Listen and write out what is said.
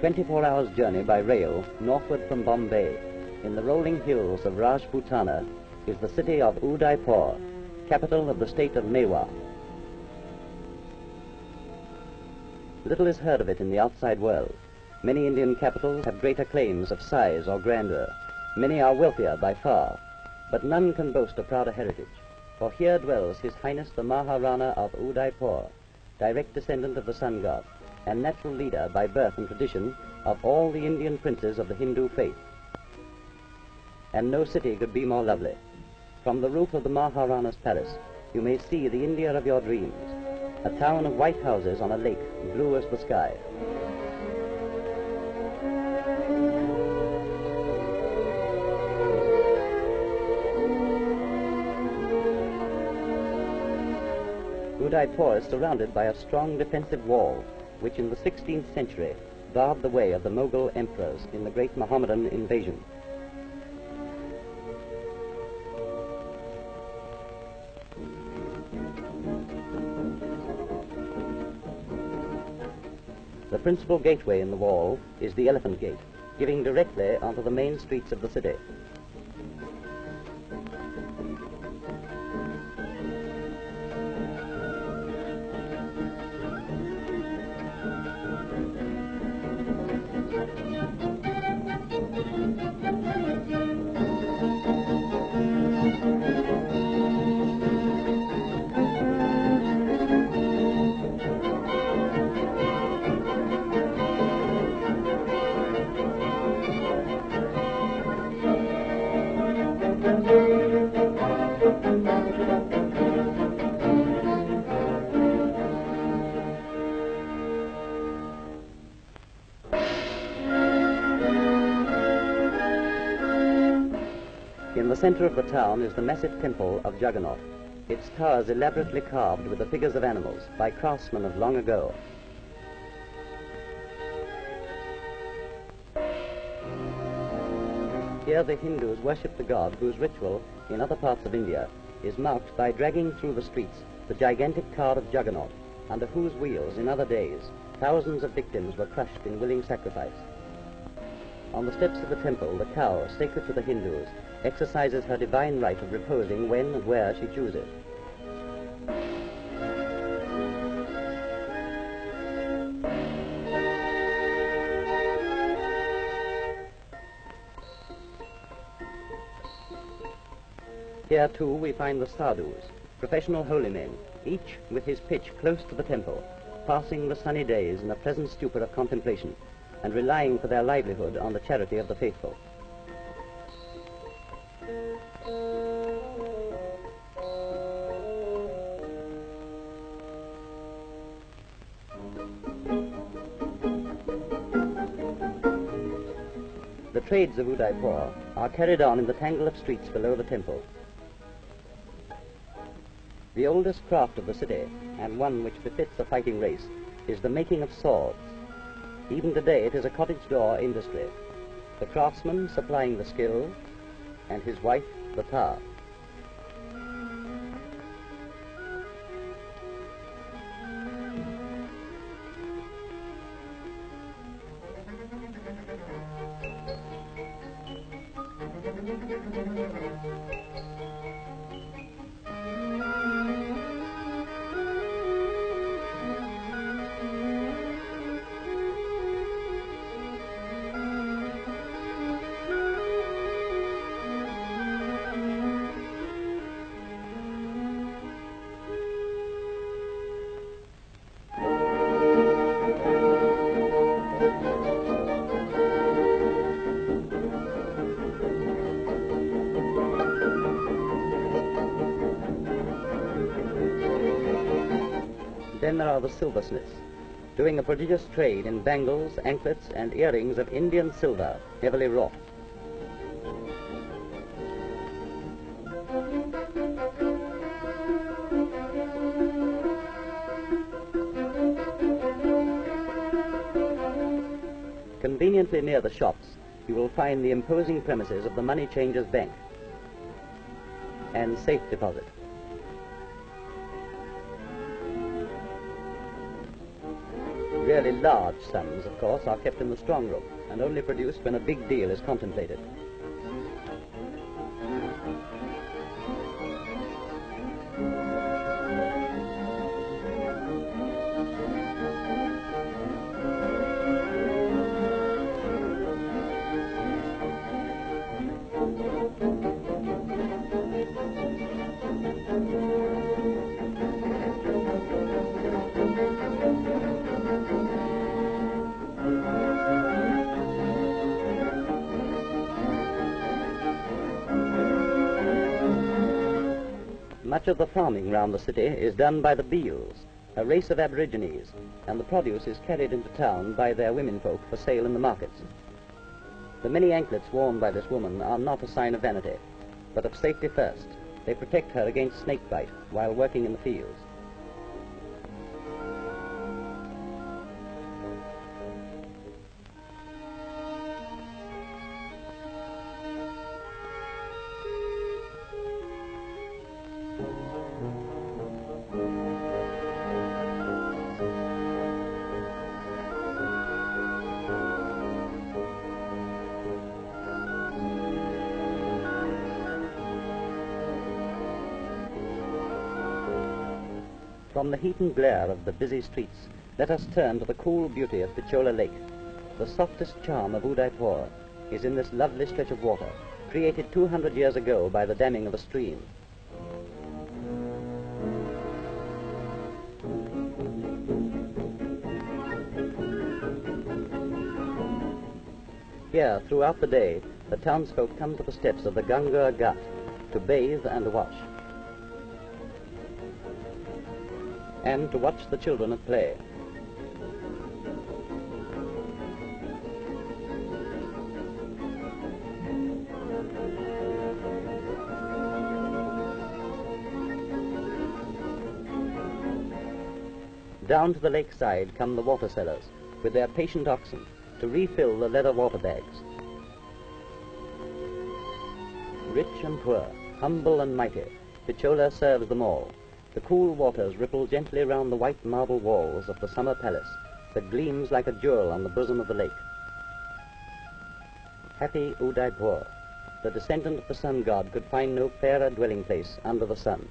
24 hours' journey by rail northward from Bombay, in the rolling hills of Rajputana, is the city of Udaipur, capital of the state of Mewar. Little is heard of it in the outside world. Many Indian capitals have greater claims of size or grandeur. Many are wealthier by far, but none can boast a prouder heritage, for here dwells His Highness the Maharana of Udaipur, direct descendant of the sun god, and natural leader by birth and tradition of all the Indian princes of the Hindu faith. And no city could be more lovely. From the roof of the Maharana's palace, you may see the India of your dreams, a town of white houses on a lake, blue as the sky. Udaipur is surrounded by a strong defensive wall, which in the 16th century barred the way of the Mughal emperors in the great Mohammedan invasion. The principal gateway in the wall is the Elephant Gate, giving directly onto the main streets of the city. In the center of the town is the massive temple of Jagannath, its towers elaborately carved with the figures of animals by craftsmen of long ago. Here the Hindus worship the god whose ritual, in other parts of India, is marked by dragging through the streets the gigantic car of Jagannath, under whose wheels, in other days, thousands of victims were crushed in willing sacrifice. On the steps of the temple, the cow, sacred to the Hindus, exercises her divine right of reposing when and where she chooses. Here too we find the sadhus, professional holy men, each with his pitch close to the temple, passing the sunny days in a pleasant stupor of contemplation, and relying for their livelihood on the charity of the faithful. The trades of Udaipur are carried on in the tangle of streets below the temple. The oldest craft of the city, and one which befits a fighting race, is the making of swords. Even today it is a cottage door industry, the craftsman supplying the skill, and his wife the tar. Then there are the silversmiths, doing a prodigious trade in bangles, anklets, and earrings of Indian silver, heavily wrought. Conveniently near the shops, you will find the imposing premises of the Money Changers Bank and safe deposit. Really large sums, of course, are kept in the strong room and only produced when a big deal is contemplated. Much of the farming round the city is done by the Beals, a race of aborigines, and the produce is carried into town by their womenfolk for sale in the markets. The many anklets worn by this woman are not a sign of vanity, but of safety first. They protect her against snake bite while working in the fields. From the heat and glare of the busy streets, let us turn to the cool beauty of Pichola Lake. The softest charm of Udaipur is in this lovely stretch of water, created 200 years ago by the damming of a stream. Here, throughout the day, the townsfolk come to the steps of the Ganga Ghat to bathe and wash, and to watch the children at play. Down to the lakeside come the water sellers, with their patient oxen, to refill the leather water bags. Rich and poor, humble and mighty, Pichola serves them all. The cool waters ripple gently round the white marble walls of the summer palace that gleams like a jewel on the bosom of the lake. Happy Udaipur! The descendant of the sun god could find no fairer dwelling place under the sun.